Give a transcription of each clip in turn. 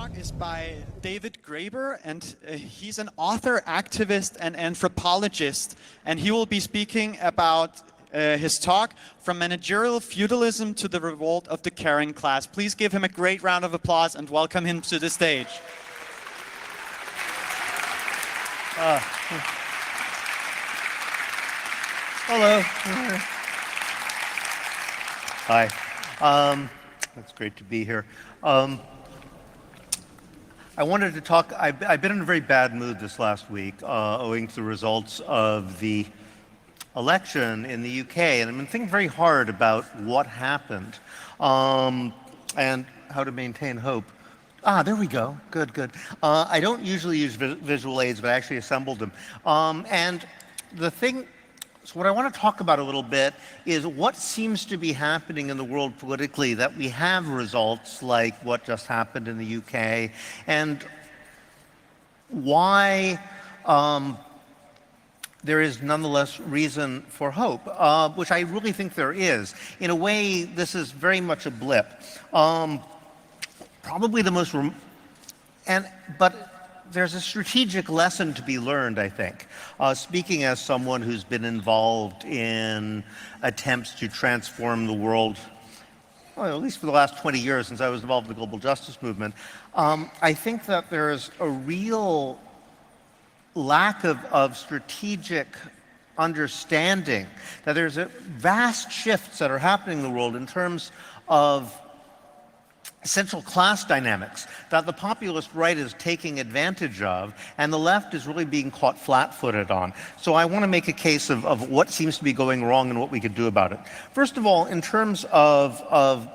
talk is by David Graeber, and he's an author, activist, and anthropologist, and he will be speaking about his talk, From Managerial Feudalism to the Revolt of the Caring Class. Please give him a great round of applause and welcome him to the stage. Hello. Hi. It's great to be here. I wanted to talk, I've been in a very bad mood this last week owing to the results of the election in the UK, and I've been thinking very hard about what happened and how to maintain hope. There we go. Good, good. I don't usually use visual aids, but I actually assembled them. So what I want to talk about a little bit is what seems to be happening in the world politically, that we have results like what just happened in the UK, and why there is nonetheless reason for hope, which I really think there is. In a way, this is very much a blip. Probably the most, but there's a strategic lesson to be learned, I think. Speaking as someone who's been involved in attempts to transform the world, well, at least for the last 20 years since I was involved in the global justice movement, I think that there's a real lack of strategic understanding, that there's vast shifts that are happening in the world in terms of essential class dynamics that the populist right is taking advantage of, and the left is really being caught flat-footed on. So I want to make a case of what seems to be going wrong and what we could do about it. First of all, in terms of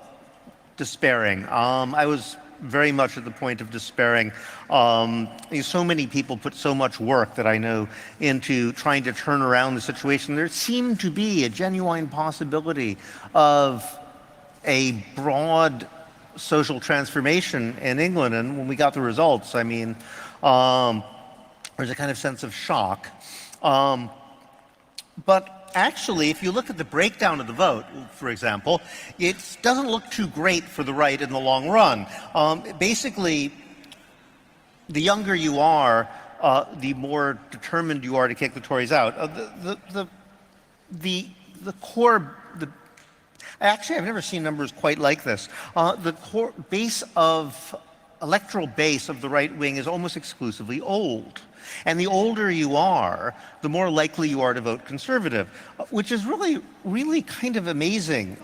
despairing, I was very much at the point of despairing. So many people put so much work that I know into trying to turn around the situation. There seemed to be a genuine possibility of a broad social transformation in England, and when we got the results, I mean, there's a kind of sense of shock. But actually, if you look at the breakdown of the vote, for example, it doesn't look too great for the right in the long run. Basically, the younger you are, the more determined you are to kick the Tories out. The core, actually, I've never seen numbers quite like this. The core electoral base of the right wing is almost exclusively old. And the older you are, the more likely you are to vote conservative, which is really, really kind of amazing,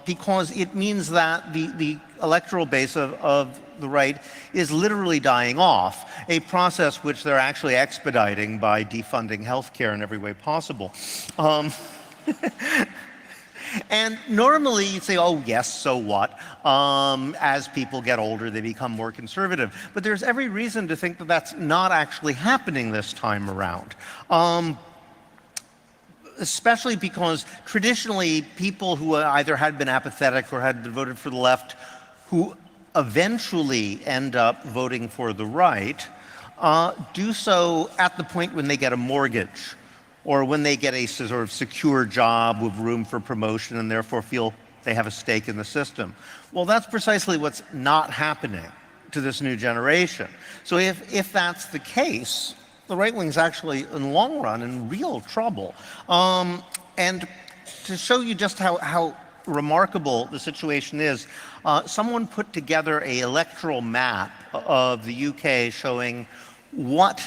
because it means that the electoral base of the right is literally dying off, a process which they're actually expediting by defunding healthcare in every way possible. And normally you'd say, oh yes, so what? As people get older, they become more conservative. But there's every reason to think that that's not actually happening this time around. Especially because traditionally people who either had been apathetic or had voted for the left, who eventually end up voting for the right, do so at the point when they get a mortgage, or when they get a sort of secure job with room for promotion and therefore feel they have a stake in the system. Well, that's precisely what's not happening to this new generation. So if that's the case, the right wing's actually, in the long run, in real trouble. And to show you just how remarkable the situation is, someone put together an electoral map of the UK showing what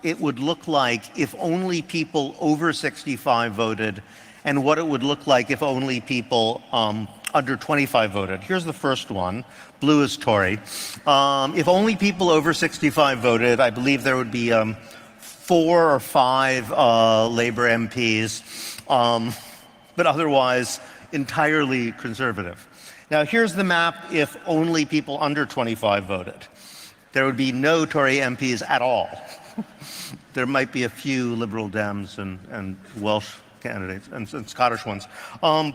it would look like if only people over 65 voted, and what it would look like if only people under 25 voted. Here's the first one. Blue is Tory. If only people over 65 voted, I believe there would be 4 or 5 Labour MPs, but otherwise entirely conservative. Now here's the map if only people under 25 voted. There would be no Tory MPs at all. There might be a few Liberal Dems and Welsh candidates and Scottish ones. And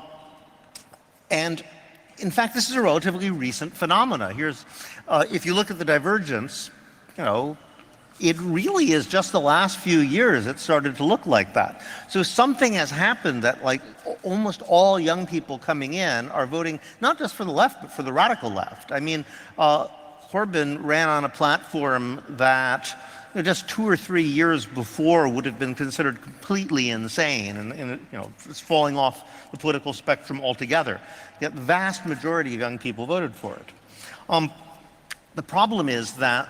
in fact, this is a relatively recent phenomena. Here's, if you look at the divergence, it really is just the last few years it started to look like that. So something has happened that like almost all young people coming in are voting not just for the left, but for the radical left. I mean, Corbyn ran on a platform that just 2 or 3 years before would have been considered completely insane and it's falling off the political spectrum altogether. Yet the vast majority of young people voted for it. The problem is that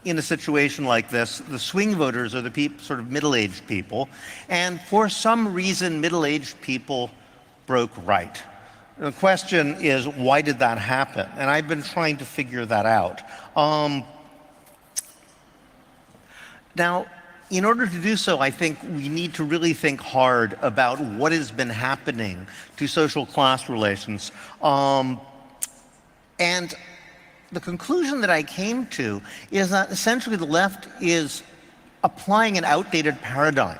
in a situation like this, the swing voters are the sort of middle-aged people, and for some reason, middle-aged people broke right. The question is, why did that happen? And I've been trying to figure that out. Now, in order to do so, I think we need to really think hard about what has been happening to social class relations. And the conclusion that I came to is that essentially the left is applying an outdated paradigm.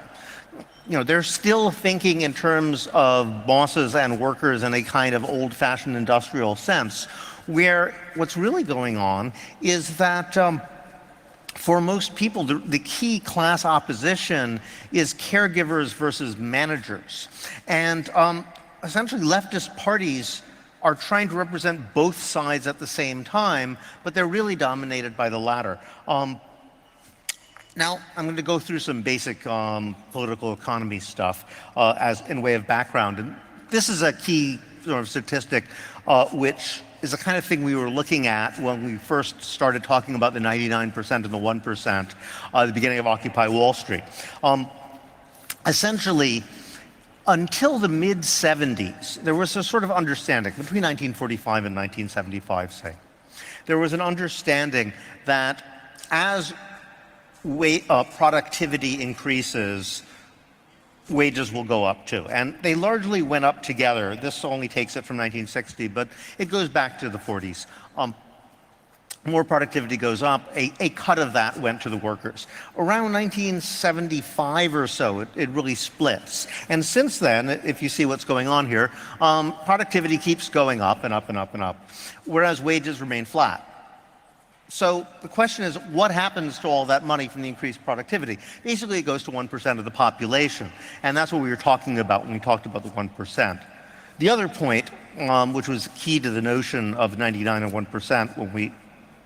They're still thinking in terms of bosses and workers in a kind of old-fashioned industrial sense, where what's really going on is that for most people, the key class opposition is caregivers versus managers. And essentially leftist parties are trying to represent both sides at the same time, but they're really dominated by the latter. Now, I'm going to go through some basic political economy stuff as in way of background. And this is a key sort of statistic which is the kind of thing we were looking at when we first started talking about the 99% and the 1% at the beginning of Occupy Wall Street. Essentially, until the mid-70s, there was a sort of understanding, between 1945 and 1975, say, there was an understanding that as productivity increases, wages will go up too. And they largely went up together. This only takes it from 1960, but it goes back to the 40s. More productivity goes up, a cut of that went to the workers. Around 1975 or so, it really splits. And since then, if you see what's going on here, productivity keeps going up and up and up and up, whereas wages remain flat. So the question is, what happens to all that money from the increased productivity? Basically, it goes to 1% of the population. And that's what we were talking about when we talked about the 1%. The other point, which was key to the notion of 99 and 1% when we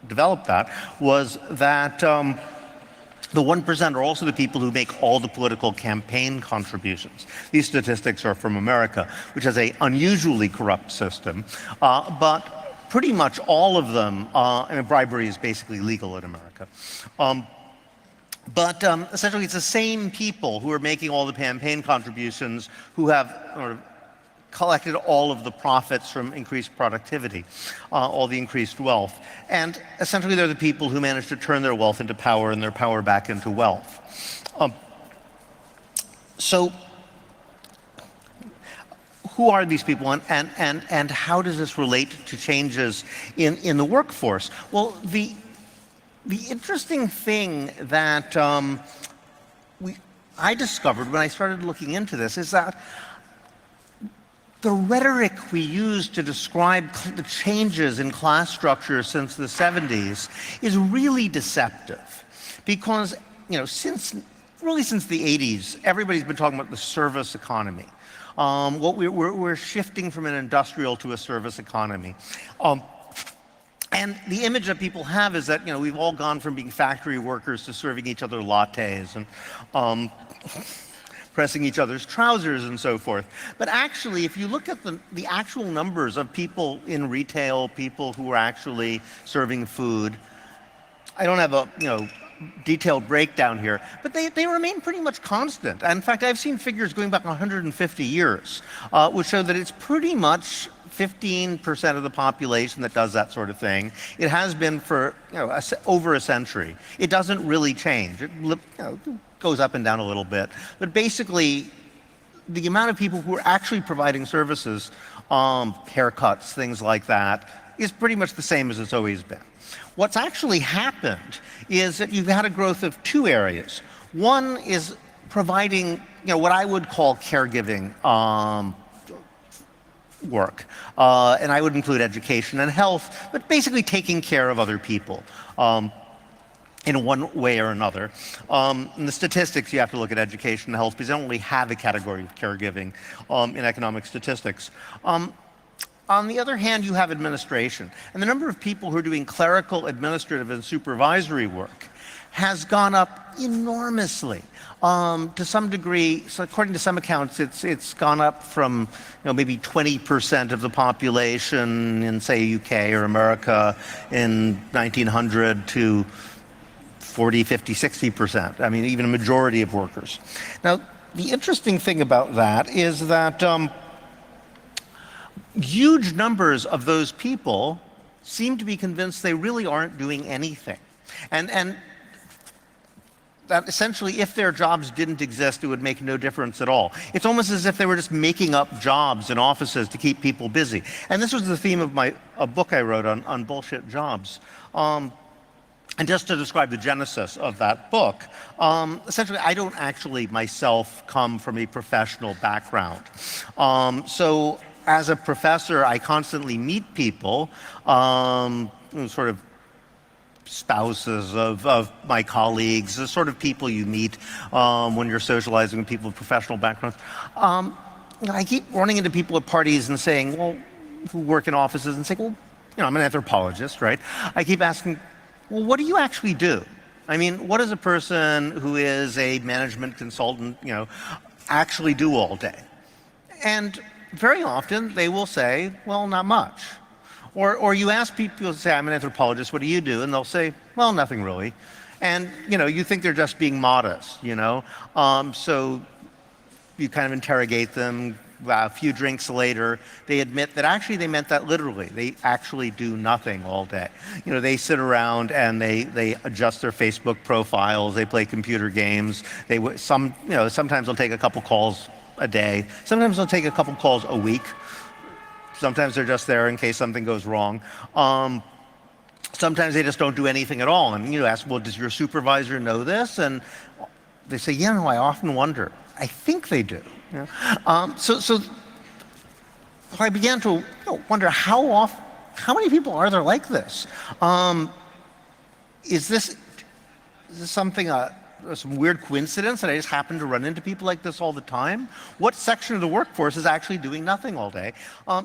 developed that, was that the 1% are also the people who make all the political campaign contributions. These statistics are from America, which has an unusually corrupt system, but pretty much all of them, and bribery is basically legal in America. But essentially it's the same people who are making all the campaign contributions who have sort of collected all of the profits from increased productivity, all the increased wealth. And essentially they're the people who manage to turn their wealth into power and their power back into wealth. So who are these people and how does this relate to changes in the workforce? Well, the interesting thing that I discovered when I started looking into this is that the rhetoric we use to describe the changes in class structure since the 70s is really deceptive. Because, since the 80s, everybody's been talking about the service economy. We're shifting from an industrial to a service economy. And the image that people have is that, we've all gone from being factory workers to serving each other lattes and pressing each other's trousers and so forth. But actually, if you look at the actual numbers of people in retail, people who are actually serving food, I don't have a, detailed breakdown here, but they remain pretty much constant. In fact, I've seen figures going back 150 years, which show that it's pretty much 15% of the population that does that sort of thing. It has been for over a century. It doesn't really change. It goes up and down a little bit, but basically, the amount of people who are actually providing services, haircuts, things like that, is pretty much the same as it's always been. What's actually happened is that you've had a growth of two areas. One is providing, what I would call caregiving work, and I would include education and health, but basically taking care of other people in one way or another. In the statistics, you have to look at education and health because they don't really have a category of caregiving in economic statistics. On the other hand, you have administration. And the number of people who are doing clerical, administrative, and supervisory work has gone up enormously. To some degree, so according to some accounts, it's gone up from maybe 20% of the population in, say, UK or America in 1900 to 40, 50, 60%. I mean, even a majority of workers. Now, the interesting thing about that is that huge numbers of those people seem to be convinced they really aren't doing anything. And that essentially, if their jobs didn't exist, it would make no difference at all. It's almost as if they were just making up jobs in offices to keep people busy. And this was the theme of a book I wrote on bullshit jobs. And just to describe the genesis of that book, essentially, I don't actually myself come from a professional background. So as a professor, I constantly meet people, sort of spouses of my colleagues, the sort of people you meet when you're socializing with people with professional backgrounds. I keep running into people at parties and saying, well, who work in offices and say, well, I'm an anthropologist, right? I keep asking, well, what do you actually do? I mean, what does a person who is a management consultant, actually do all day? And very often they will say, well, not much. Or you ask people, say, I'm an anthropologist, what do you do? And they'll say, well, nothing really. And, you think they're just being modest, So you kind of interrogate them. A few drinks later, they admit that actually they meant that literally. They actually do nothing all day. They sit around and they adjust their Facebook profiles, they play computer games. Sometimes they'll take a couple calls a day. Sometimes they'll take a couple calls a week. Sometimes they're just there in case something goes wrong. Sometimes they just don't do anything at all. And you ask, well, does your supervisor know this? And they say, I often wonder. I think they do. So I began to wonder how many people are there like this? Is this something some weird coincidence that I just happen to run into people like this all the time? What section of the workforce is actually doing nothing all day?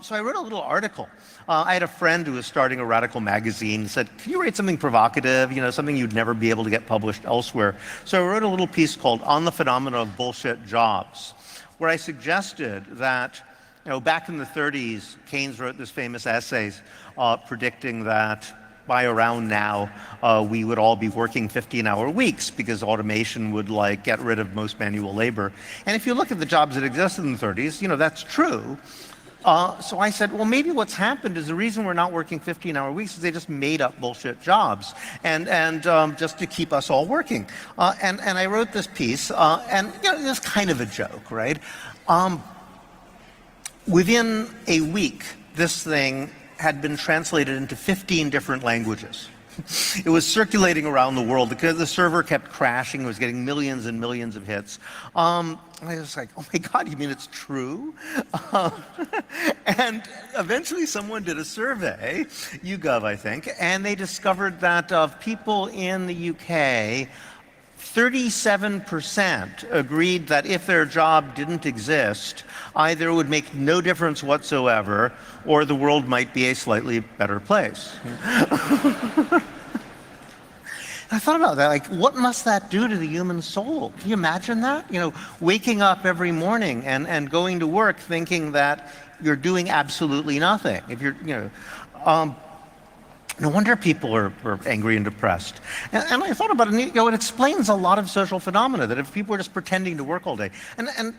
So I wrote a little article. I had a friend who was starting a radical magazine, said, can you write something provocative, something you'd never be able to get published elsewhere? So I wrote a little piece called On the Phenomena of Bullshit Jobs, where I suggested that, back in the 30s, Keynes wrote this famous essay predicting that by around now, we would all be working 15-hour weeks because automation would get rid of most manual labor. And if you look at the jobs that existed in the 30s, that's true. So I said, well, maybe what's happened is the reason we're not working 15-hour weeks is they just made up bullshit jobs and just to keep us all working. And I wrote this piece, and it was kind of a joke, right? Within a week, this thing had been translated into 15 different languages. It was circulating around the world because the server kept crashing. It was getting millions and millions of hits. I was like, oh my God, you mean it's true? And eventually someone did a survey, YouGov, I think, and they discovered that of people in the UK, 37% agreed that if their job didn't exist, either it would make no difference whatsoever, or the world might be a slightly better place. I thought about that, what must that do to the human soul? Can you imagine that? Waking up every morning and going to work thinking that you're doing absolutely nothing. If you're, no wonder people are angry and depressed. And I thought about it, it explains a lot of social phenomena, that if people are just pretending to work all day. And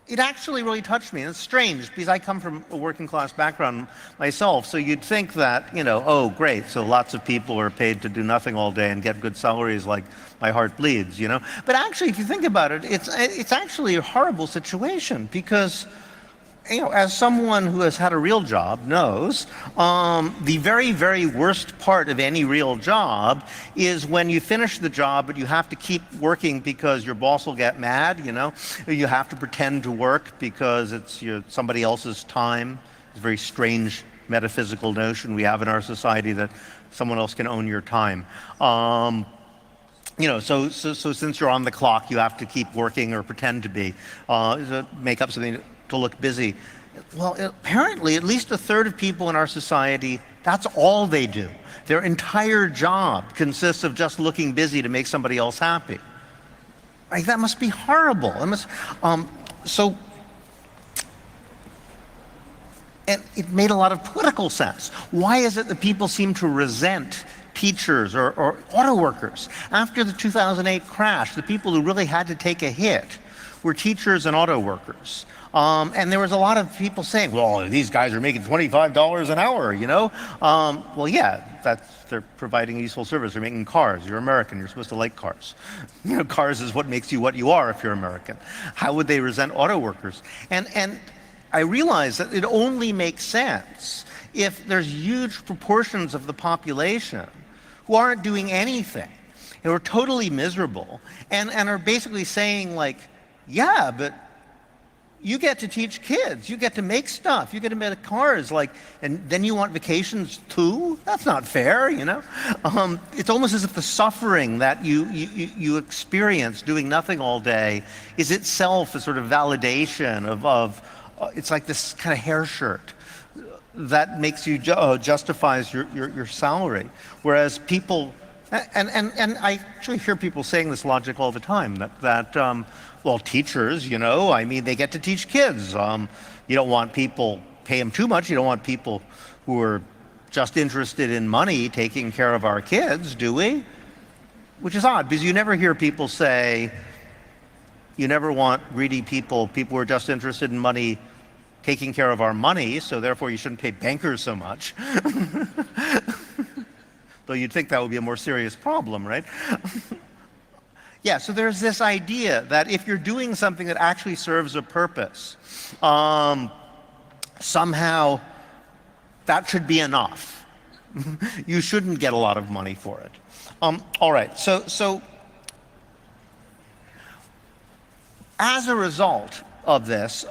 it actually really touched me. And it's strange, because I come from a working class background myself, so you'd think that, oh, great, so lots of people are paid to do nothing all day and get good salaries, like my heart bleeds, But actually, if you think about it, it's actually a horrible situation, because as someone who has had a real job knows, the very, very worst part of any real job is when you finish the job, but you have to keep working because your boss will get mad, You have to pretend to work because it's somebody else's time. It's a very strange metaphysical notion we have in our society that someone else can own your time. So since you're on the clock, you have to keep working or pretend to be, make up something to look busy. Well, apparently, at least a third of people in our society, that's all they do. Their entire job consists of just looking busy to make somebody else happy. Like, that must be horrible. It must, so, and it made a lot of political sense. Why is it that people seem to resent teachers or auto workers? After the 2008 crash, the people who really had to take a hit were teachers and auto workers. And there was a lot of people saying, well, these guys are making $25 an hour, you know? Well, yeah, they're providing a useful service. They're making cars. You're American. You're supposed to like cars. You know, cars is what makes you what you are if you're American. How would they resent auto workers? And I realize that it only makes sense if there's huge proportions of the population who aren't doing anything, who are totally miserable, and are basically saying, like, yeah, but you get to teach kids, you get to make stuff, you get to make cars, like, and then you want vacations too? That's not fair, you know? It's almost as if the suffering that you experience doing nothing all day is itself a sort of validation of it's like this kind of hair shirt that makes you justifies your salary, whereas people, and I actually hear people saying this logic all the time, that well, teachers, you know, I mean, they get to teach kids. You don't want people, pay them too much. You don't want people who are just interested in money taking care of our kids, do we? Which is odd, because you never hear people say, you never want greedy people who are just interested in money taking care of our money, so therefore you shouldn't pay bankers so much. Though you'd think that would be a more serious problem, right? Yeah, so there's this idea that if you're doing something that actually serves a purpose, somehow that should be enough. You shouldn't get a lot of money for it. All right, so as a result of this,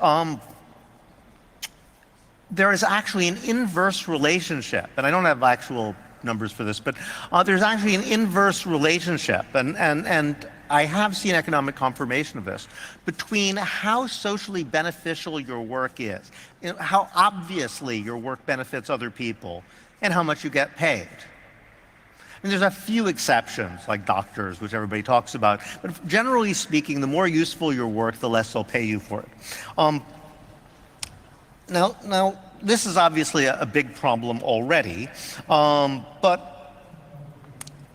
there is actually an inverse relationship, and I don't have actual numbers for this, but there's actually an inverse relationship, and I have seen economic confirmation of this, between how socially beneficial your work is, how obviously your work benefits other people, and how much you get paid. And there's a few exceptions, like doctors, which everybody talks about, but generally speaking, the more useful your work, the less they'll pay you for it. Now, this is obviously a big problem already, but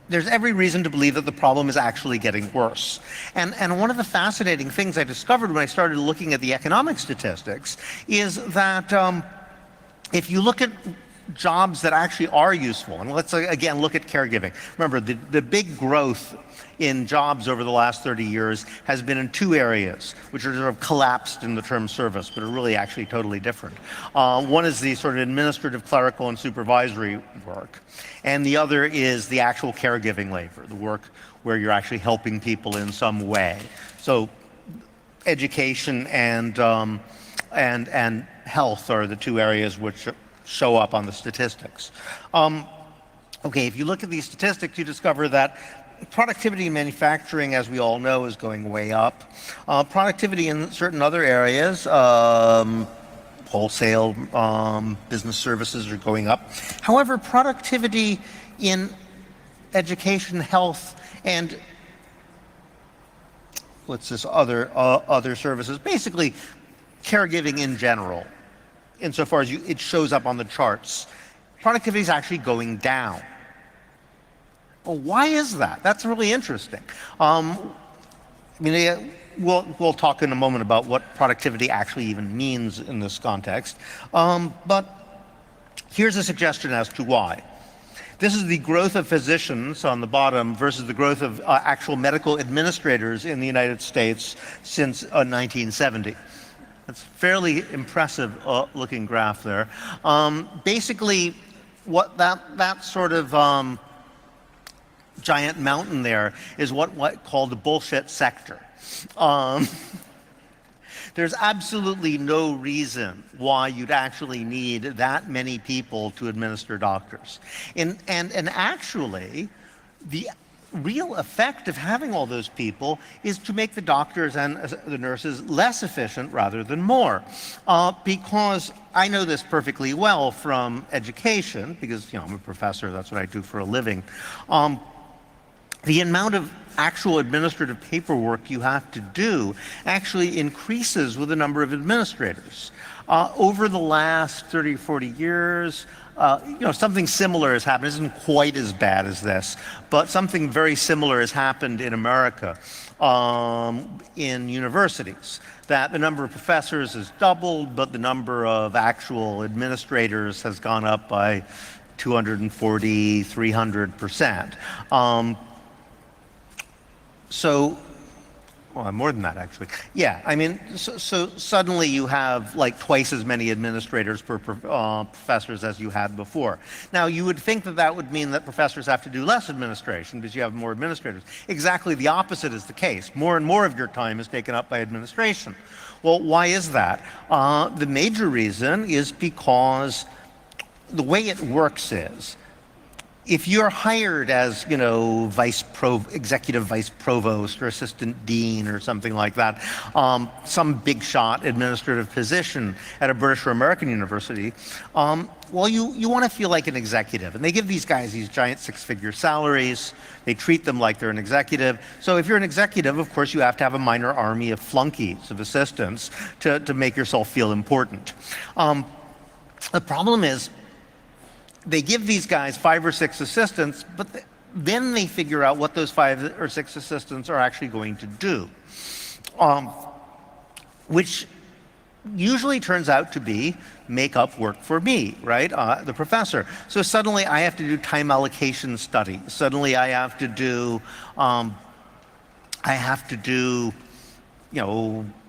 there's every reason to believe that the problem is actually getting worse. And one of the fascinating things I discovered when I started looking at the economic statistics is that if you look at jobs that actually are useful, and let's again look at caregiving. Remember, the big growth in jobs over the last 30 years has been in two areas, which are sort of collapsed in the term service, but are really actually totally different. One is the sort of administrative, clerical, and supervisory work, and the other is the actual caregiving labor, the work where you're actually helping people in some way. So education and health are the two areas which show up on the statistics. Okay, if you look at these statistics, you discover that productivity in manufacturing, as we all know, is going way up. Productivity in certain other areas, wholesale business services are going up. However, productivity in education, health, and what's this other services, basically caregiving in general, insofar as it shows up on the charts, productivity is actually going down. Well, why is that? That's really interesting. I mean, we'll talk in a moment about what productivity actually even means in this context. But here's a suggestion as to why. This is the growth of physicians on the bottom versus the growth of actual medical administrators in the United States since 1970. That's a fairly impressive looking graph there. Basically, what that sort of giant mountain there is what called the bullshit sector. There's absolutely no reason why you'd actually need that many people to administer doctors. And actually, real effect of having all those people is to make the doctors and the nurses less efficient rather than more. Because I know this perfectly well from education, because I'm a professor, that's what I do for a living. The amount of actual administrative paperwork you have to do actually increases with the number of administrators. Over the last 30 or 40 years, something similar has happened. It isn't quite as bad as this, but something very similar has happened in America in universities. That the number of professors has doubled, but the number of actual administrators has gone up by 240, 300%. Well, more than that, actually. Yeah, I mean, so suddenly you have like twice as many administrators per professors as you had before. Now, you would think that that would mean that professors have to do less administration because you have more administrators. Exactly the opposite is the case. More and more of your time is taken up by administration. Well, why is that? The major reason is because the way it works is, if you're hired as, executive vice provost or assistant dean or something like that, some big shot administrative position at a British or American university, well, you want to feel like an executive. And they give these guys these giant six-figure salaries. They treat them like they're an executive. So if you're an executive, of course, you have to have a minor army of flunkies, of assistants, to make yourself feel important. The problem is, they give these guys 5 or 6 assistants, but then they figure out what those 5 or 6 assistants are actually going to do, which usually turns out to be make up work for me, right? The professor. So suddenly I have to do time allocation studies. Suddenly I have to do,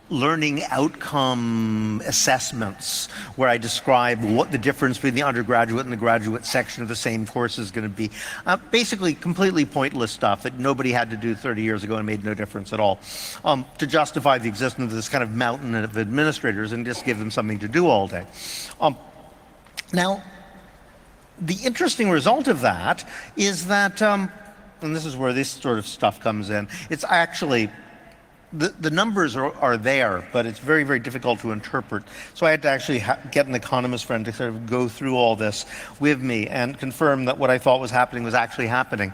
learning outcome assessments where I describe what the difference between the undergraduate and the graduate section of the same course is going to be. Basically completely pointless stuff that nobody had to do 30 years ago and made no difference at all, to justify the existence of this kind of mountain of administrators and just give them something to do all day. Now, the interesting result of that is that, and this is where this sort of stuff comes in, it's actually, the numbers are there, but it's very, very difficult to interpret. So I had to actually get an economist friend to sort of go through all this with me and confirm that what I thought was happening was actually happening.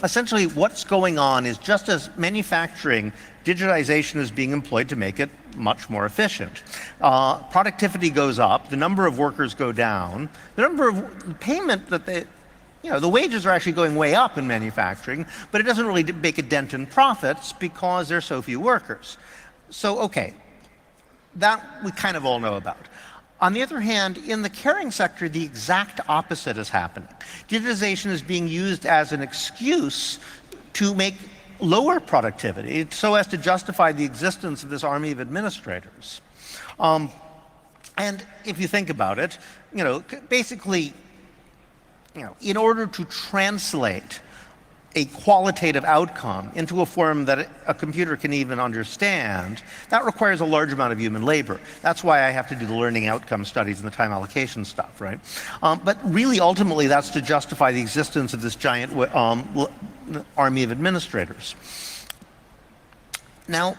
Essentially, what's going on is, just as manufacturing, digitization is being employed to make it much more efficient. Productivity goes up, the number of workers go down, the number of payment that they, the wages are actually going way up in manufacturing, but it doesn't really make a dent in profits because there are so few workers. So, okay, that we kind of all know about. On the other hand, in the caring sector, the exact opposite is happening. Digitization is being used as an excuse to make lower productivity so as to justify the existence of this army of administrators. And if you think about it, basically, in order to translate a qualitative outcome into a form that a computer can even understand, that requires a large amount of human labor. That's why I have to do the learning outcome studies and the time allocation stuff, right? But really, ultimately, that's to justify the existence of this giant army of administrators. Now,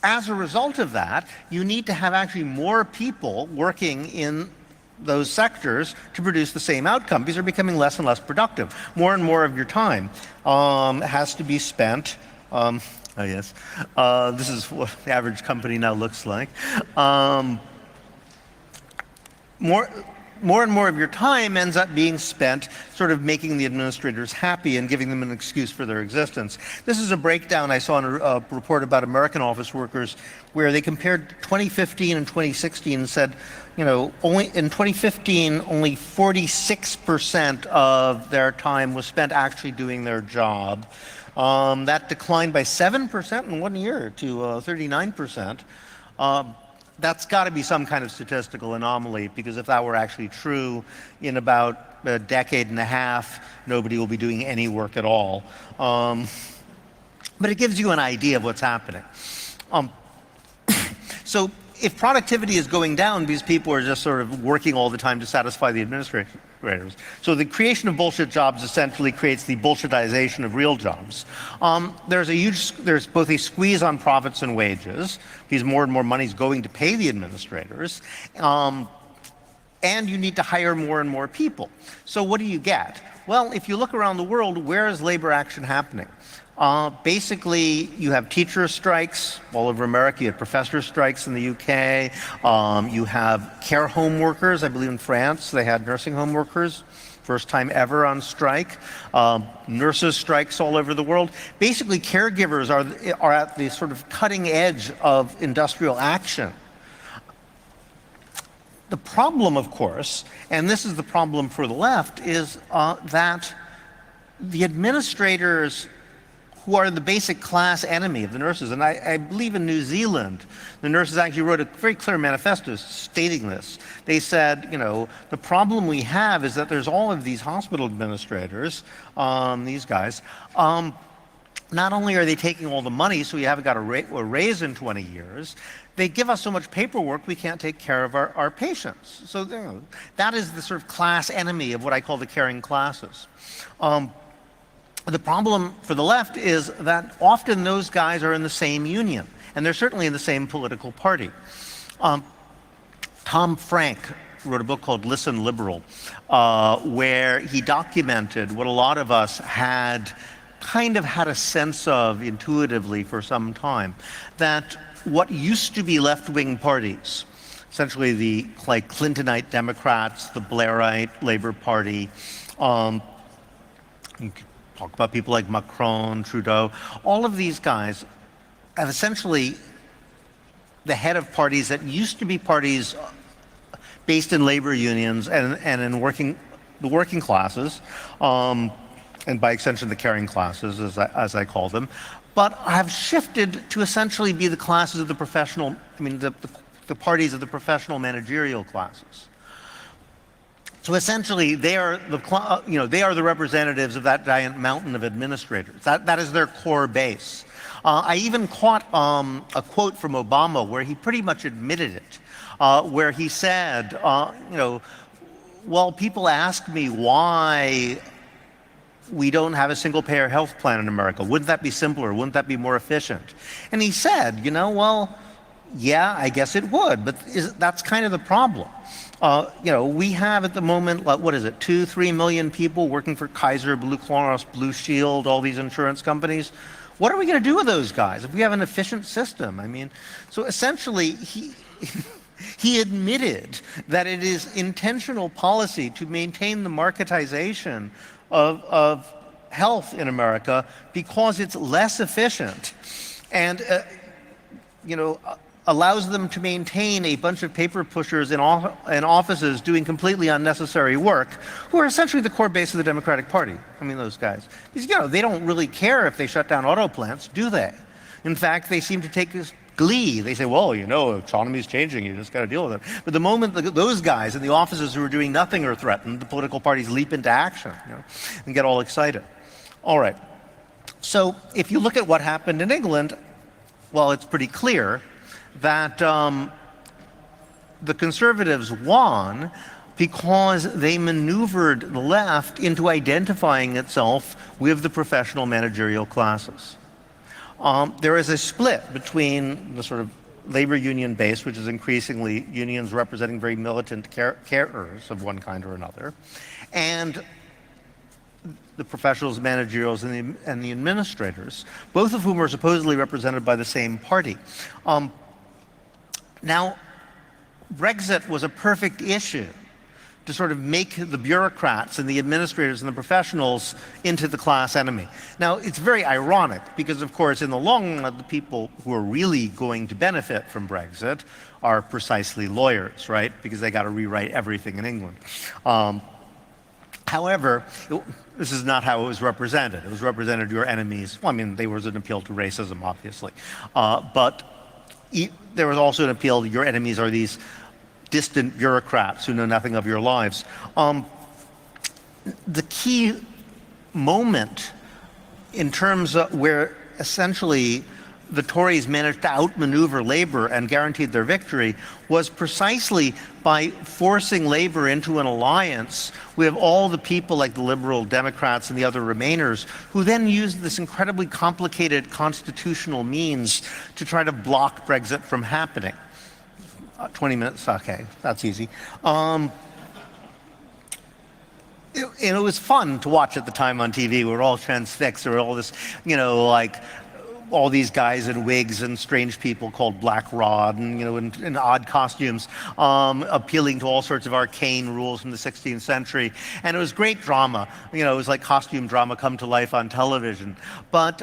as a result of that, you need to have actually more people working in those sectors to produce the same outcome, because they're becoming less and less productive. More and more of your time has to be spent, this is what the average company now looks like. More and more of your time ends up being spent sort of making the administrators happy and giving them an excuse for their existence. This is a breakdown I saw in a report about American office workers where they compared 2015 and 2016 and said, only in 2015, only 46% of their time was spent actually doing their job. That declined by 7% in 1 year to 39%. That's got to be some kind of statistical anomaly, because if that were actually true, in about a decade and a half, nobody will be doing any work at all. But it gives you an idea of what's happening. So if productivity is going down because people are just sort of working all the time to satisfy the administrators, so the creation of bullshit jobs essentially creates the bullshitization of real jobs. There's both a squeeze on profits and wages, because more and more money is going to pay the administrators, and you need to hire more and more people. So what do you get? Well, if you look around the world, where is labor action happening? Basically, you have teacher strikes all over America. You have professor strikes in the UK. You have care home workers. I believe in France they had nursing home workers, first time ever on strike. Nurses strikes all over the world. Basically, caregivers are at the sort of cutting edge of industrial action. The problem, of course, and this is the problem for the left, is that the administrators, who are the basic class enemy of the nurses, and I believe in New Zealand, the nurses actually wrote a very clear manifesto stating this. They said, the problem we have is that there's all of these hospital administrators, these guys, not only are they taking all the money, so we haven't got a raise in 20 years, they give us so much paperwork we can't take care of our patients. So that is the sort of class enemy of what I call the caring classes. The problem for the left is that often those guys are in the same union, and they're certainly in the same political party. Tom Frank wrote a book called Listen Liberal, where he documented what a lot of us had kind of had a sense of intuitively for some time, that what used to be left-wing parties, essentially the Clintonite Democrats, the Blairite Labour Party, you could talk about people like Macron, Trudeau, all of these guys have essentially the head of parties that used to be parties based in labor unions and in the working classes, and by extension the caring classes, as I call them, but have shifted to essentially be the classes of the professional, the parties of the professional managerial classes. So essentially, they are the representatives of that giant mountain of administrators. That is their core base. I even caught a quote from Obama where he pretty much admitted it, where he said, well, people ask me why we don't have a single-payer health plan in America. Wouldn't that be simpler? Wouldn't that be more efficient? And he said, well, yeah, I guess it would, but that's kind of the problem. We have at the moment, 2-3 million people working for Kaiser, Blue Cross, Blue Shield, all these insurance companies. What are we going to do with those guys if we have an efficient system? So essentially, he admitted that it is intentional policy to maintain the marketization of health in America because it's less efficient and, allows them to maintain a bunch of paper pushers in offices doing completely unnecessary work, who are essentially the core base of the Democratic Party. Those guys. Because, they don't really care if they shut down auto plants, do they? In fact, they seem to take this glee. They say, well, economy's changing, you just got to deal with it. But the moment those guys in the offices who are doing nothing are threatened, the political parties leap into action, and get all excited. All right. So if you look at what happened in England, well, it's pretty clear that the Conservatives won because they maneuvered the left into identifying itself with the professional managerial classes. There is a split between the sort of labor union base, which is increasingly unions representing very militant carers of one kind or another, and the professionals, managerials, and the administrators, both of whom are supposedly represented by the same party. Now, Brexit was a perfect issue to sort of make the bureaucrats and the administrators and the professionals into the class enemy. Now, it's very ironic because, of course, in the long run, the people who are really going to benefit from Brexit are precisely lawyers, right? Because they got to rewrite everything in England. However, this is not how it was represented. It was represented your enemies. Well, there was an appeal to racism, obviously. But there was also an appeal, your enemies are these distant bureaucrats who know nothing of your lives. The key moment in terms of where essentially the Tories managed to outmaneuver Labour and guaranteed their victory was precisely by forcing Labour into an alliance with all the people like the Liberal Democrats and the other Remainers, who then used this incredibly complicated constitutional means to try to block Brexit from happening. 20 minutes, okay, that's easy. It was fun to watch at the time on TV. We were all transfixed. There were all this, like all these guys in wigs and strange people called Black Rod and, in odd costumes, appealing to all sorts of arcane rules from the 16th century. And it was great drama. It was like costume drama come to life on television. But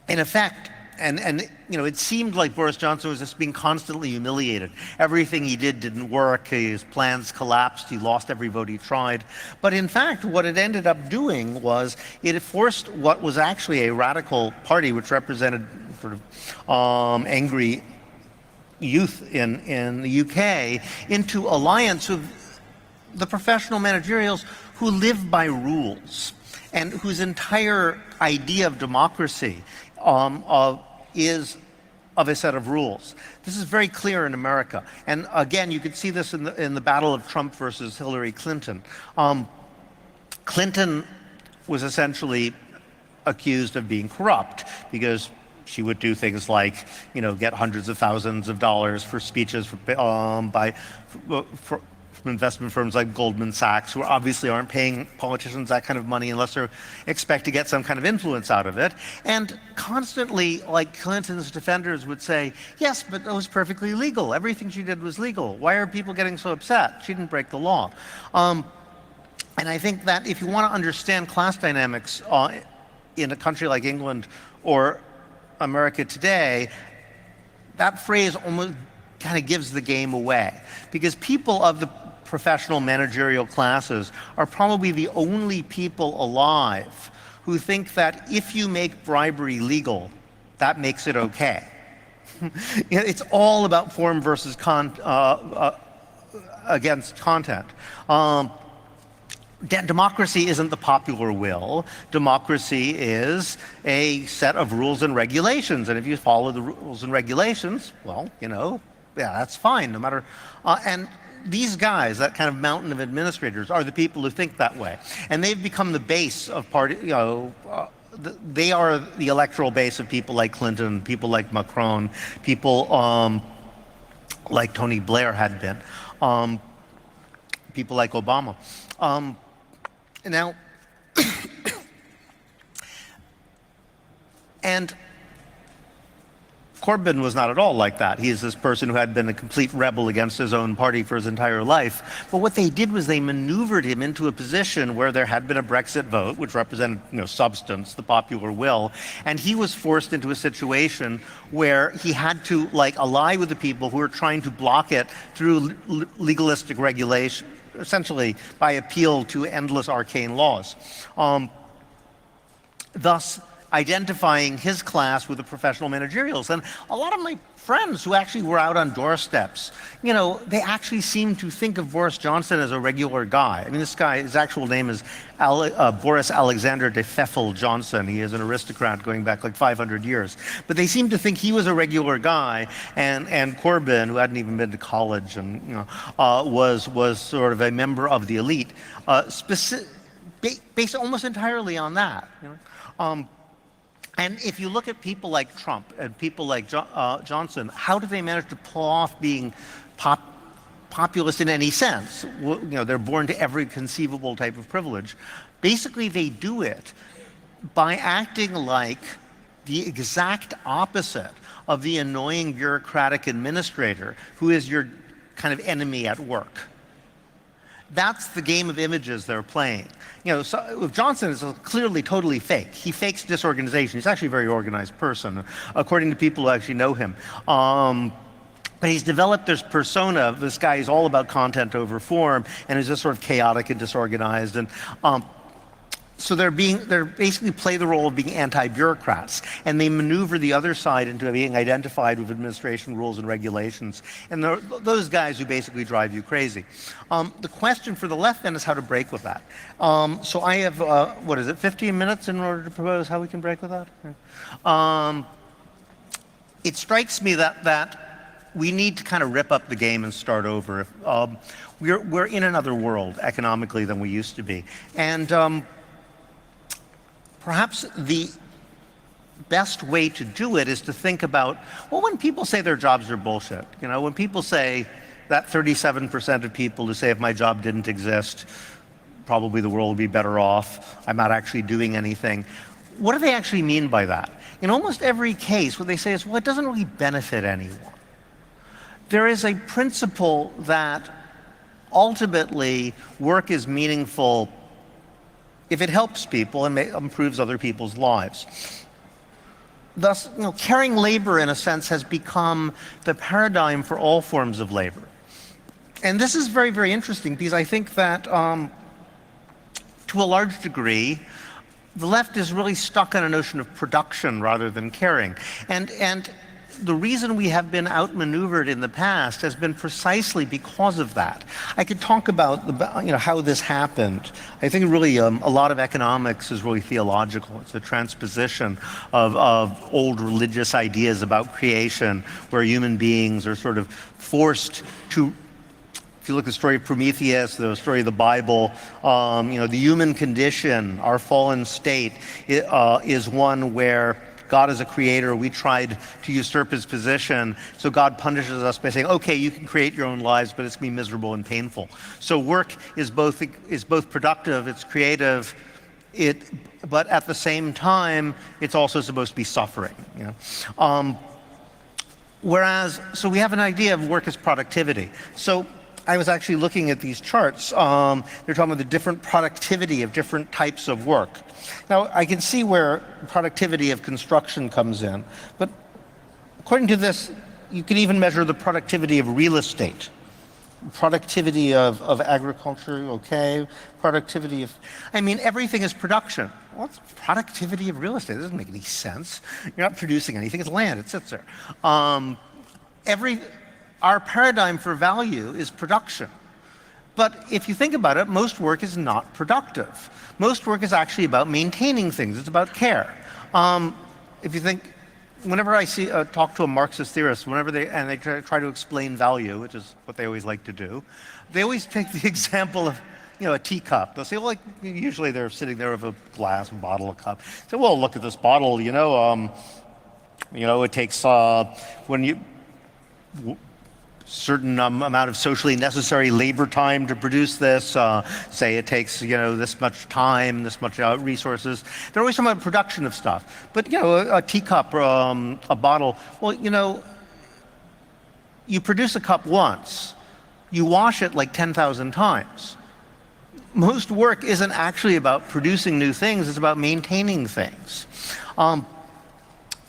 in effect, and it seemed like Boris Johnson was just being constantly humiliated. Everything he did didn't work. His plans collapsed. He lost every vote he tried. But in fact, what it ended up doing was it forced what was actually a radical party, which represented sort of angry youth in the UK, into alliance with the professional managerials who live by rules and whose entire idea of democracy is of a set of rules. This is very clear in America. And again, you could see this in the battle of Trump versus Hillary Clinton. Clinton was essentially accused of being corrupt because she would do things like, get hundreds of thousands of dollars for speeches from investment firms like Goldman Sachs, who obviously aren't paying politicians that kind of money unless they expect to get some kind of influence out of it. And constantly, like Clinton's defenders would say, yes, but it was perfectly legal. Everything she did was legal. Why are people getting so upset? She didn't break the law. And I think that if you want to understand class dynamics in a country like England or America today, that phrase almost kind of gives the game away, because people of the professional managerial classes are probably the only people alive who think that if you make bribery legal, that makes it okay. It's all about form versus against content. Democracy isn't the popular will. Democracy is a set of rules and regulations, and if you follow the rules and regulations, well, yeah, that's fine, no matter. And these guys, that kind of mountain of administrators, are the people who think that way, and they've become the base of party. They are the electoral base of people like Clinton, people like Macron, people like Tony Blair had been, people like Obama. Now, and Corbyn was not at all like that. He is this person who had been a complete rebel against his own party for his entire life. But what they did was they maneuvered him into a position where there had been a Brexit vote, which represented, substance, the popular will, and he was forced into a situation where he had to ally with the people who were trying to block it through legalistic regulation, essentially by appeal to endless arcane laws. Thus, identifying his class with the professional managerials. And a lot of my friends who actually were out on doorsteps, they actually seemed to think of Boris Johnson as a regular guy. I mean, this guy, his actual name is Boris Alexander de Pfeffel Johnson. He is an aristocrat going back 500 years. But they seemed to think he was a regular guy, and Corbyn, who hadn't even been to college and was sort of a member of the elite, based almost entirely on that. And if you look at people like Trump and people like Johnson, how do they manage to pull off being populist in any sense? They're born to every conceivable type of privilege. Basically, they do it by acting like the exact opposite of the annoying bureaucratic administrator who is your kind of enemy at work. That's the game of images they're playing. So with Johnson, it's clearly totally fake. He fakes disorganization. He's actually a very organized person, according to people who actually know him. But he's developed this persona. This guy is all about content over form, and is just sort of chaotic and disorganized. And so they're basically play the role of being anti-bureaucrats, and they maneuver the other side into being identified with administration rules and regulations. And those guys who basically drive you crazy. The question for the left then is how to break with that. So I have, 15 minutes in order to propose how we can break with that? it strikes me that we need to kind of rip up the game and start over. We're in another world economically than we used to be. And perhaps the best way to do it is to think about, well, when people say their jobs are bullshit, when people say that 37% of people who say if my job didn't exist, probably the world would be better off, I'm not actually doing anything. What do they actually mean by that? In almost every case, what they say is, well, it doesn't really benefit anyone. There is a principle that ultimately work is meaningful if it helps people and improves other people's lives. Thus, caring labor, in a sense, has become the paradigm for all forms of labor. And this is very, very interesting because I think that, to a large degree, the left is really stuck on a notion of production rather than caring. And the reason we have been outmaneuvered in the past has been precisely because of that. I could talk about how this happened. I think really a lot of economics is really theological. It's a transposition of old religious ideas about creation, where human beings are sort of forced to. If you look at the story of Prometheus, the story of the Bible, the human condition, our fallen state, is one where God is a creator. We tried to usurp his position, so God punishes us by saying, okay, you can create your own lives, but it's going to be miserable and painful. So work is both productive, it's creative, but at the same time, it's also supposed to be suffering. So we have an idea of work as productivity. So I was actually looking at these charts. They're talking about the different productivity of different types of work. Now, I can see where productivity of construction comes in, but according to this, you can even measure the productivity of real estate, productivity of agriculture, okay, productivity of, everything is production. What's productivity of real estate? It doesn't make any sense. You're not producing anything, it's land, it sits there. Our paradigm for value is production. But if you think about it, most work is not productive. Most work is actually about maintaining things. It's about care. If you think, whenever I talk to a Marxist theorist, they try to explain value, which is what they always like to do, they always take the example of a teacup. They'll say, well, usually they're sitting there with a glass, a bottle, a cup. Say, well, look at this bottle. It takes certain amount of socially necessary labor time to produce this. Say it takes this much time, this much resources. They're always talking about production of stuff. But a teacup or a bottle. Well, you produce a cup once, you wash it like 10,000 times. Most work isn't actually about producing new things; it's about maintaining things.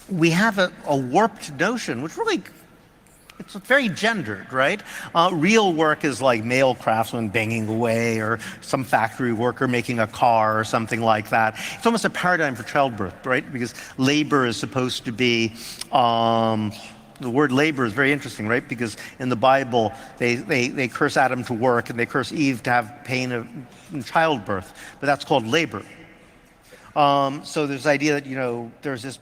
We have a warped notion, which really. It's very gendered, right? Real work is like male craftsmen banging away, or some factory worker making a car or something like that. It's almost a paradigm for childbirth, right? Because labor is supposed to be, the word labor is very interesting, right? Because in the Bible, they curse Adam to work and they curse Eve to have pain in childbirth, but that's called labor. So there's the idea that, there's this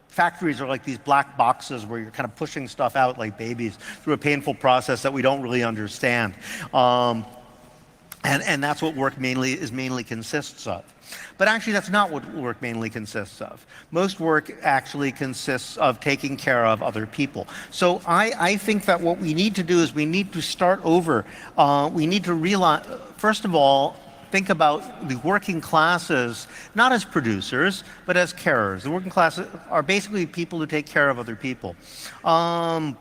factories are like these black boxes where you're kind of pushing stuff out like babies through a painful process that we don't really understand. And that's what work mainly consists of. But actually, that's not what work mainly consists of. Most work actually consists of taking care of other people. So I think that what we need to do is we need to start over. We need to realize, first of all, think about the working classes not as producers, but as carers. The working classes are basically people who take care of other people, and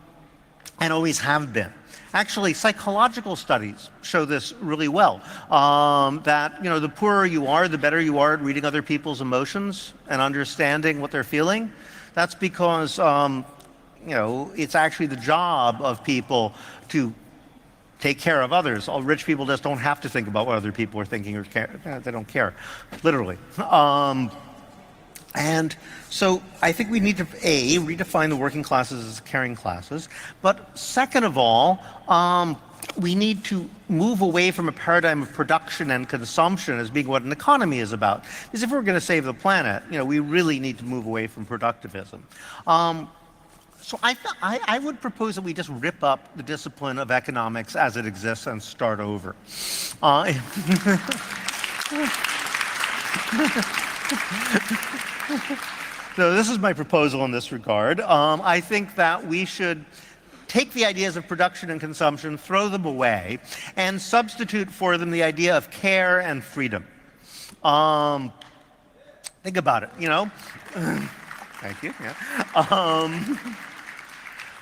always have been. Actually, psychological studies show this really well, that the poorer you are, the better you are at reading other people's emotions and understanding what they're feeling. That's because it's actually the job of people to take care of others. All rich people just don't have to think about what other people are thinking or care. They don't care, literally. And so I think we need to, A, redefine the working classes as caring classes. But second of all, we need to move away from a paradigm of production and consumption as being what an economy is about. Because if we're going to save the planet, we really need to move away from productivism. So I would propose that we just rip up the discipline of economics as it exists and start over. So this is my proposal in this regard. I think that we should take the ideas of production and consumption, throw them away, and substitute for them the idea of care and freedom. Think about it, you know? Thank you, yeah.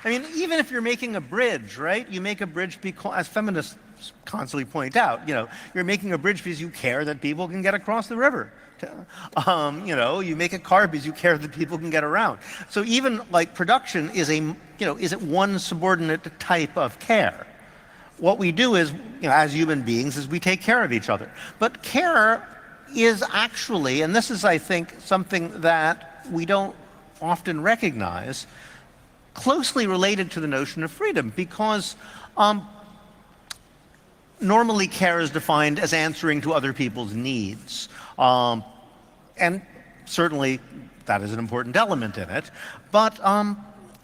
I mean, even if you're making a bridge, right? You make a bridge because, as feminists constantly point out, you know, you're making a bridge because you care that people can get across the river. You know, you make a car because you care that people can get around. So even like production is is one subordinate type of care. What we do is, you know, as human beings, is we take care of each other. But care is actually, and this is, I think, something that we don't often recognize, closely related to the notion of freedom, because normally care is defined as answering to other people's needs. And certainly that is an important element in it. But you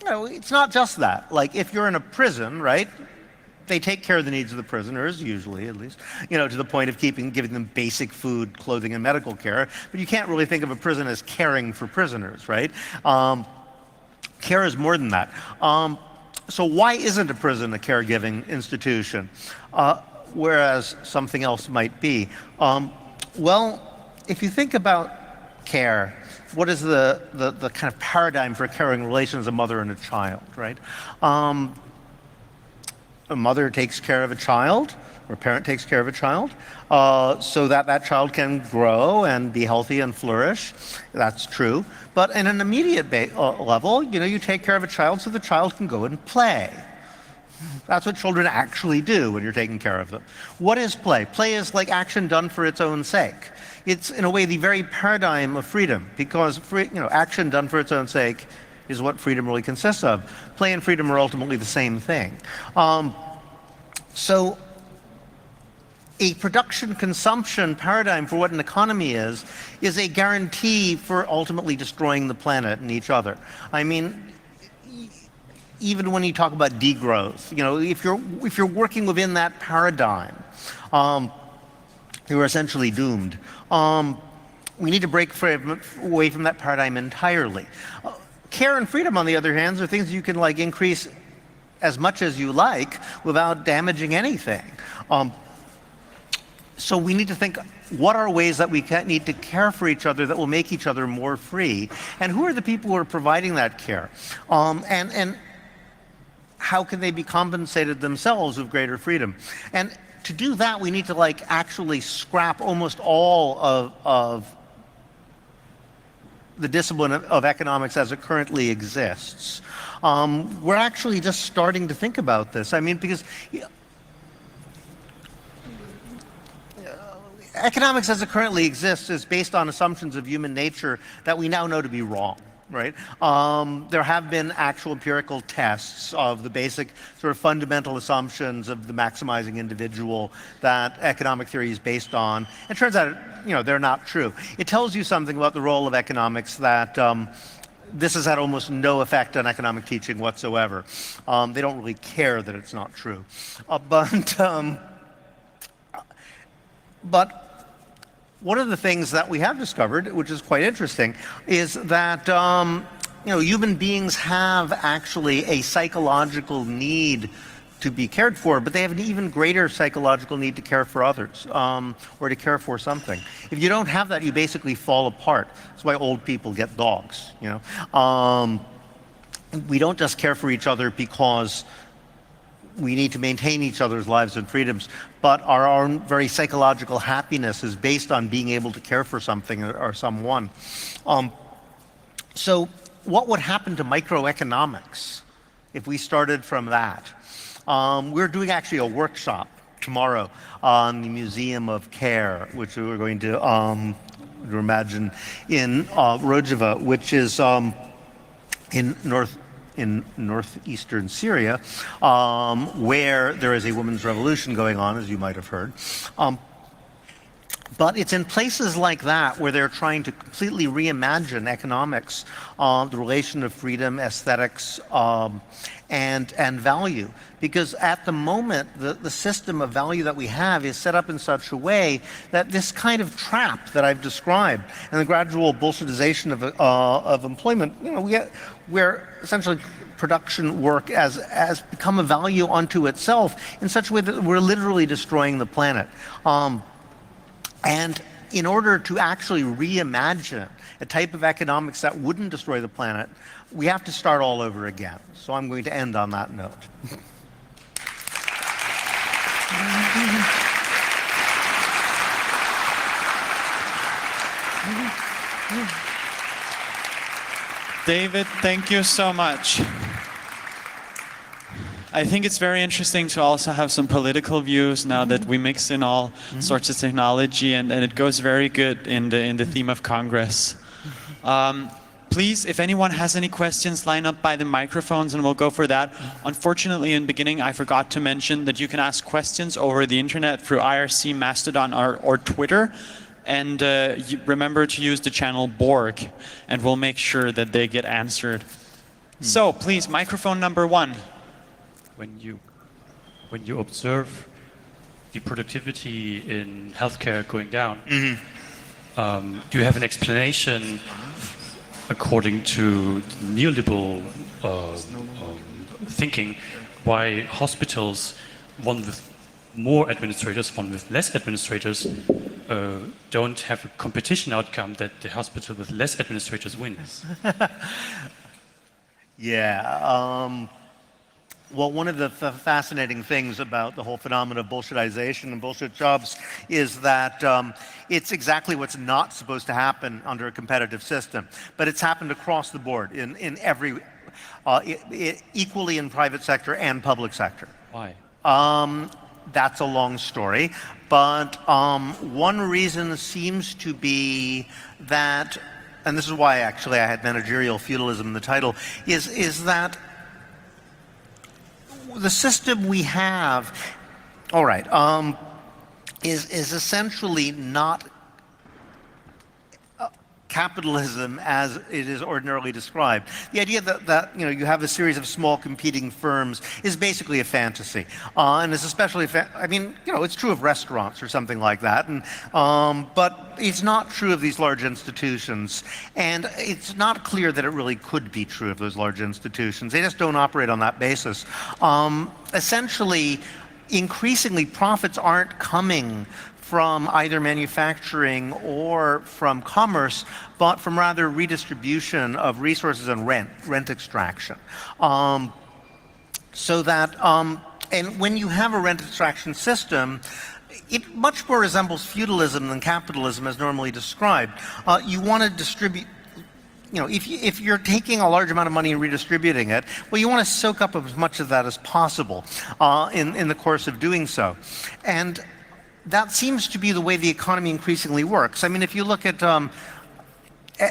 know, it's not just that. Like if you're in a prison, right? They take care of the needs of the prisoners, usually at least, you know, to the point of giving them basic food, clothing, and medical care. But you can't really think of a prison as caring for prisoners, right? Care is more than that. So why isn't a prison a caregiving institution, whereas something else might be? Well, if you think about care, what is the kind of paradigm for caring relations of a mother and a child, right? A mother takes care of a child, or a parent takes care of a child, so that that child can grow and be healthy and flourish. That's true. But in an immediate level, you know, you take care of a child so the child can go and play. That's what children actually do when you're taking care of them. What is play? Play is like action done for its own sake. It's, in a way, the very paradigm of freedom, because action done for its own sake is what freedom really consists of. Play and freedom are ultimately the same thing. So a production-consumption paradigm for what an economy is a guarantee for ultimately destroying the planet and each other. I mean, even when you talk about degrowth, you know, if you're working within that paradigm, you're essentially doomed. We need to break away from that paradigm entirely. Care and freedom, on the other hand, are things you can like increase as much as you like without damaging anything. So we need to think, what are ways that we need to care for each other that will make each other more free? And who are the people who are providing that care? And how can they be compensated themselves with greater freedom? And to do that, we need to like actually scrap almost all of the discipline of economics as it currently exists. We're actually just starting to think about this. I mean, because economics as it currently exists is based on assumptions of human nature that we now know to be wrong, right? There have been actual empirical tests of the basic sort of fundamental assumptions of the maximizing individual that economic theory is based on. It turns out, you know, they're not true. It tells you something about the role of economics that this has had almost no effect on economic teaching whatsoever. They don't really care that it's not true. But one of the things that we have discovered, which is quite interesting, is that human beings have actually a psychological need to be cared for, but they have an even greater psychological need to care for others, or to care for something. If you don't have that, you basically fall apart. That's why old people get dogs. You know, we don't just care for each other because we need to maintain each other's lives and freedoms, but our own very psychological happiness is based on being able to care for something or someone. So what would happen to microeconomics if we started from that? We're doing actually a workshop tomorrow on the Museum of Care, which we're going to imagine in Rojava, which is in northeastern Syria, where there is a women's revolution going on, as you might have heard. But it's in places like that where they're trying to completely reimagine economics, the relation of freedom, aesthetics, and value. Because at the moment, the system of value that we have is set up in such a way that this kind of trap that I've described and the gradual Bolshevization of employment, where essentially production work has become a value unto itself in such a way that we're literally destroying the planet. And in order to actually reimagine a type of economics that wouldn't destroy the planet, we have to start all over again. So I'm going to end on that note. David, thank you so much. I think it's very interesting to also have some political views now that we mix in all sorts of technology, and it goes very good in the theme of Congress. Please, if anyone has any questions, line up by the microphones and we'll go for that. Unfortunately, in the beginning, I forgot to mention that you can ask questions over the internet through IRC, Mastodon, or Twitter. And remember to use the channel Borg, and we'll make sure that they get answered. So please, microphone number 1. When you observe the productivity in healthcare going down, do you have an explanation according to neoliberal thinking why hospitals, one with more administrators, one with less administrators, don't have a competition outcome that the hospital with less administrators wins? Yeah. Well, one of the fascinating things about the whole phenomenon of Bolshevization and bullshit jobs is that it's exactly what's not supposed to happen under a competitive system. But it's happened across the board in every, equally in private sector and public sector. Why? That's a long story. But one reason seems to be that, and this is why actually I had Managerial Feudalism in the title, is that the system we have, all right, is essentially not capitalism as it is ordinarily described. The idea that you have a series of small competing firms is basically a fantasy, and it's especially, it's true of restaurants or something like that, and but it's not true of these large institutions, and it's not clear that it really could be true of those large institutions. They just don't operate on that basis. Essentially, increasingly, profits aren't coming from either manufacturing or from commerce, but from rather redistribution of resources and rent extraction. So that, and when you have a rent extraction system, it much more resembles feudalism than capitalism as normally described. You want to distribute, if you're taking a large amount of money and redistributing it, well, you want to soak up as much of that as possible in the course of doing so. And that seems to be the way the economy increasingly works. I mean, if you look at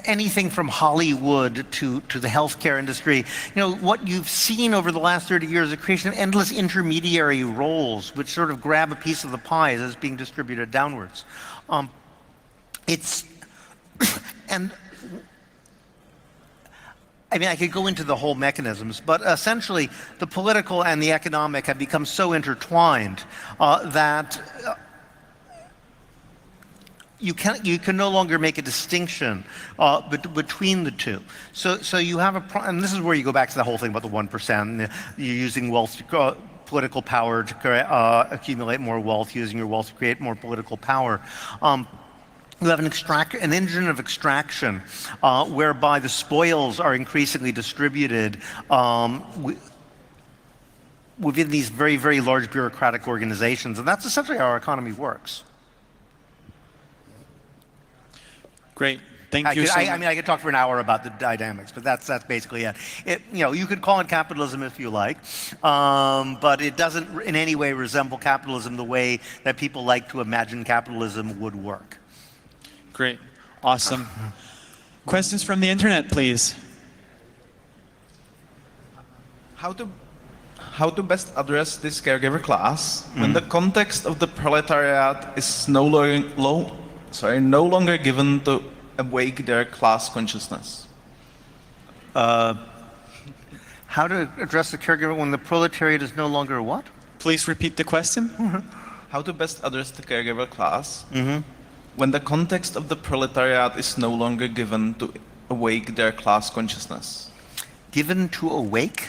anything from Hollywood to the healthcare industry, what you've seen over the last 30 years is the creation of endless intermediary roles, which sort of grab a piece of the pie as it's being distributed downwards. And I could go into the whole mechanisms, but essentially the political and the economic have become so intertwined that you can no longer make a distinction between the two. So you have and this is where you go back to the whole thing about the 1%. You're using wealth, political power to accumulate more wealth, using your wealth to create more political power. You have an engine of extraction whereby the spoils are increasingly distributed within these very, very large bureaucratic organizations. And that's essentially how our economy works. Great. Thank you so much. I could talk for an hour about the dynamics, but that's basically it. You could call it capitalism if you like, but it doesn't in any way resemble capitalism the way that people like to imagine capitalism would work. Great. Awesome. Questions from the internet, please. How to best address this caregiver class when the context of the proletariat is no no longer given to awake their class consciousness. How to address the caregiver when the proletariat is no longer what? Please repeat the question. How to best address the caregiver class when the context of the proletariat is no longer given to awake their class consciousness. Given to awake?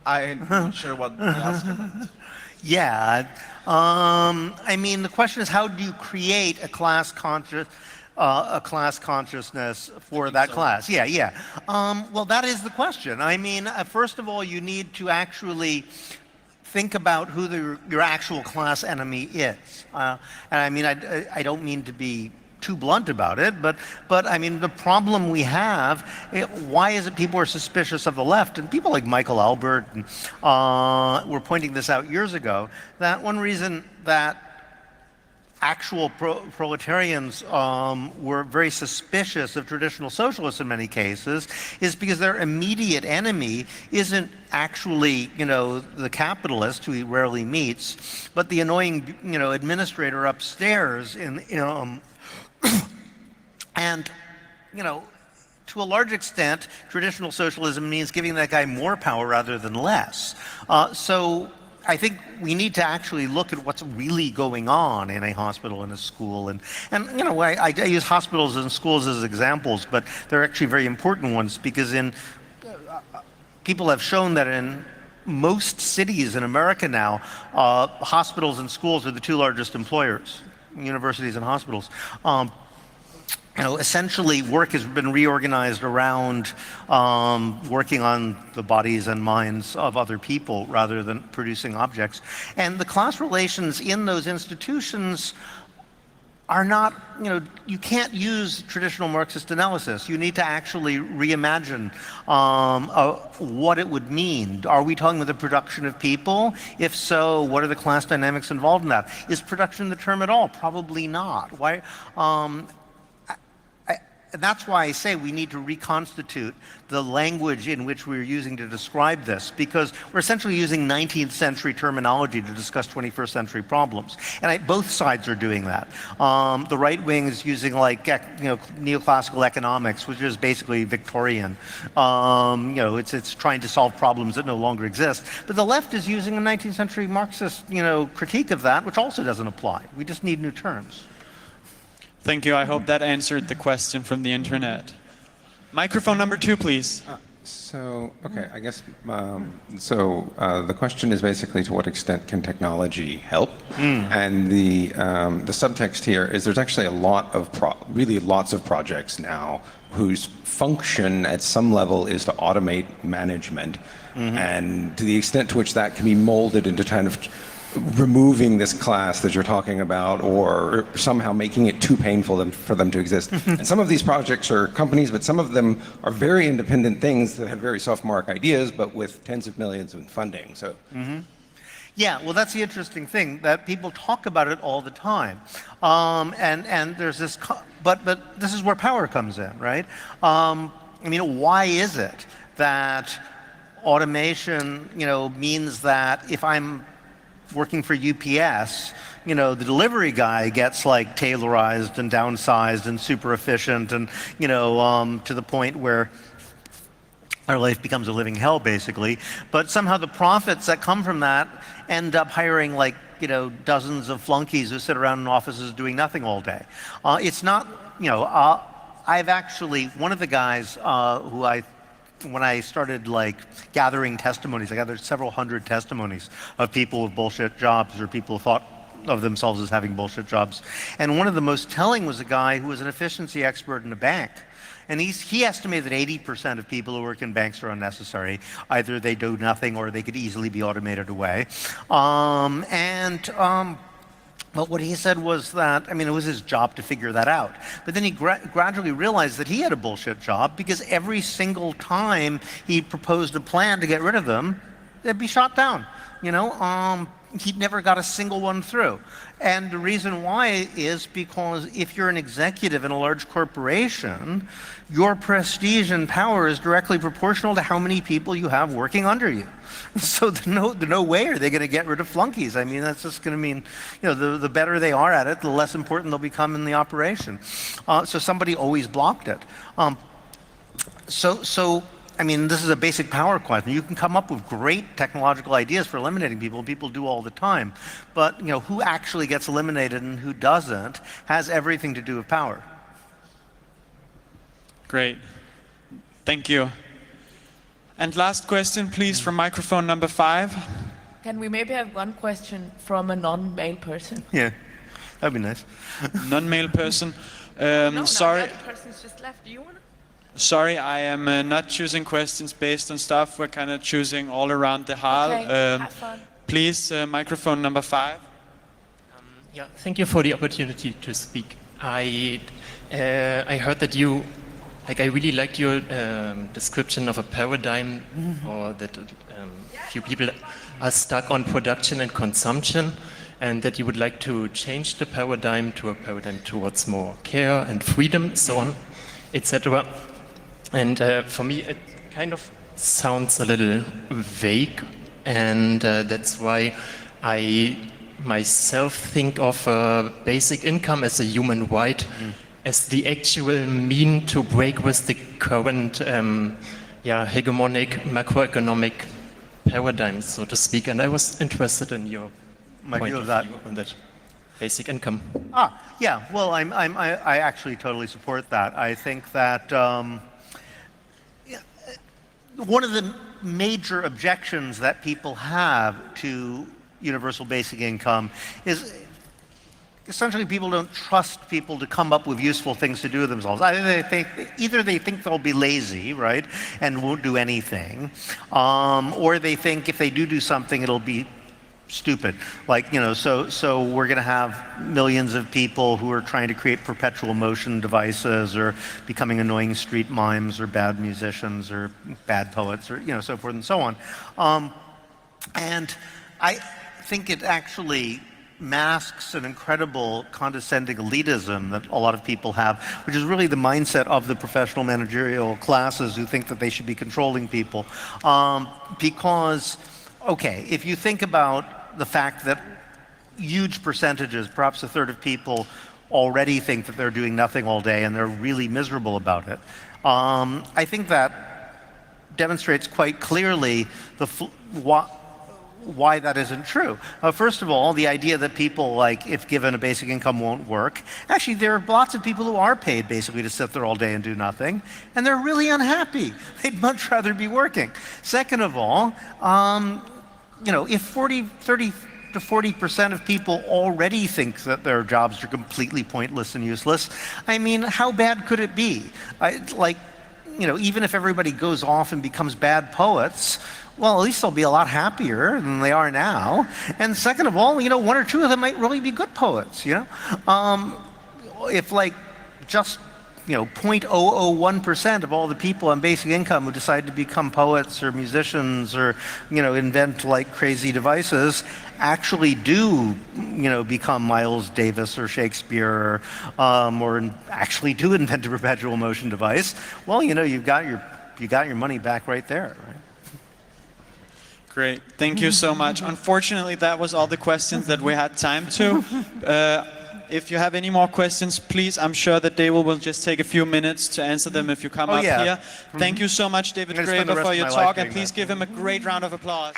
I'm not sure what the asker meant. Yeah. I mean, the question is, how do you create a class consciousness for that class? Yeah, yeah. Well, that is the question. I mean, first of all, you need to actually think about who your actual class enemy is. And I mean, I don't mean to be too blunt about it, but I mean, the problem we have, why is it people are suspicious of the left? And people like Michael Albert were pointing this out years ago, that one reason that actual proletarians were very suspicious of traditional socialists in many cases is because their immediate enemy isn't actually, you know, the capitalist who he rarely meets, but the annoying, you know, administrator upstairs and, you know, to a large extent, traditional socialism means giving that guy more power rather than less. So I think we need to actually look at what's really going on in a hospital and a school. And you know, I use hospitals and schools as examples, but they're actually very important ones because people have shown that in most cities in America now, hospitals and schools are the two largest employers, universities and hospitals. You know, essentially work has been reorganized around working on the bodies and minds of other people rather than producing objects. And the class relations in those institutions are not, you know, you can't use traditional Marxist analysis. You need to actually reimagine what it would mean. Are we talking about the production of people? If so, what are the class dynamics involved in that? Is production the term at all? Probably not. Why? And that's why I say we need to reconstitute the language in which we're using to describe this, because we're essentially using 19th century terminology to discuss 21st century problems. And both sides are doing that. The right wing is using, like, you know, neoclassical economics, which is basically Victorian. You know, it's trying to solve problems that no longer exist. But the left is using a 19th century Marxist, you know, critique of that, which also doesn't apply. We just need new terms. Thank you. I hope that answered the question from the internet. Microphone number 2, please. Okay, I guess, the question is basically to what extent can technology help? And the subtext here is there's actually a lot of, really lots of projects now whose function at some level is to automate management. And to the extent to which that can be molded into kind of removing this class that you're talking about, or somehow making it too painful for them to exist. And some of these projects are companies, but some of them are very independent things that have very sophomoric ideas, but with tens of millions in funding. So. Yeah, well, that's the interesting thing, that people talk about it all the time. And there's this, but this is where power comes in, right? I mean, why is it that automation, you know, means that if I'm working for UPS, you know, the delivery guy gets, like, tailorized and downsized and super efficient and, you know, to the point where our life becomes a living hell, basically. But somehow the profits that come from that end up hiring, like, you know, dozens of flunkies who sit around in offices doing nothing all day. It's not, you know, I've actually, one of the guys who when I started, like, gathering testimonies, I gathered several hundred testimonies of people with bullshit jobs or people who thought of themselves as having bullshit jobs. And one of the most telling was a guy who was an efficiency expert in a bank. And he estimated that 80% of people who work in banks are unnecessary. Either they do nothing or they could easily be automated away. But what he said was that, I mean, it was his job to figure that out. But then he gradually realized that he had a bullshit job because every single time he proposed a plan to get rid of them, they'd be shot down, you know? he never got a single one through. And the reason why is because if you're an executive in a large corporation, your prestige and power is directly proportional to how many people you have working under you. So there's no way are they going to get rid of flunkies. I mean, that's just going to mean, the better they are at it, the less important they'll become in the operation. So somebody always blocked it. I mean, this is a basic power question. You can come up with great technological ideas for eliminating people. People do all the time. But, who actually gets eliminated and who doesn't has everything to do with power. Great. Thank you. And last question, please, from microphone number 5. Can we maybe have one question from a non-male person? Yeah, that'd be nice. Non-male person. No, sorry. the other person's just left. Do you want to? Sorry, I am not choosing questions based on stuff. We're kind of choosing all around the hall. Okay, have fun. Please, microphone number 5. Yeah, thank you for the opportunity to speak. I heard that you, I really liked your description of a paradigm, or that few people are stuck on production and consumption, and that you would like to change the paradigm to a paradigm towards more care and freedom, so on, etc. And for me, it kind of sounds a little vague, and that's why I myself think of basic income as a human right, as the actual mean to break with the current hegemonic macroeconomic paradigm, so to speak. And I was interested in your point of view on that basic income. Yeah. Well, I actually totally support that. I think that one of the major objections that people have to universal basic income is essentially people don't trust people to come up with useful things to do themselves. Either they think they'll be lazy, right, and won't do anything, or they think if they do something, it'll be stupid. So we're going to have millions of people who are trying to create perpetual motion devices, or becoming annoying street mimes, or bad musicians, or bad poets, or so forth and so on. And I think it actually masks an incredible condescending elitism that a lot of people have, which is really the mindset of the professional managerial classes who think that they should be controlling people. Because, okay, if you think about the fact that huge percentages, perhaps a third of people, already think that they're doing nothing all day and they're really miserable about it, I think that demonstrates quite clearly why that isn't true. First of all, the idea that people, if given a basic income, won't work. Actually, there are lots of people who are paid basically to sit there all day and do nothing, and they're really unhappy. They'd much rather be working. Second of all, if 30 to 40% of people already think that their jobs are completely pointless and useless, I mean, how bad could it be? Even if everybody goes off and becomes bad poets, well, at least they'll be a lot happier than they are now. And second of all, one or two of them might really be good poets, If just 0.001% of all the people on basic income who decide to become poets or musicians or invent crazy devices actually do become Miles Davis or Shakespeare, or actually do invent a perpetual motion device, well, you got your money back right there, right? Great. Thank you so much. Unfortunately, that was all the questions that we had time to. If you have any more questions, please, I'm sure that David will just take a few minutes to answer them if you come up here. Thank you so much, David Graeber, for your talk, and please give him a great round of applause.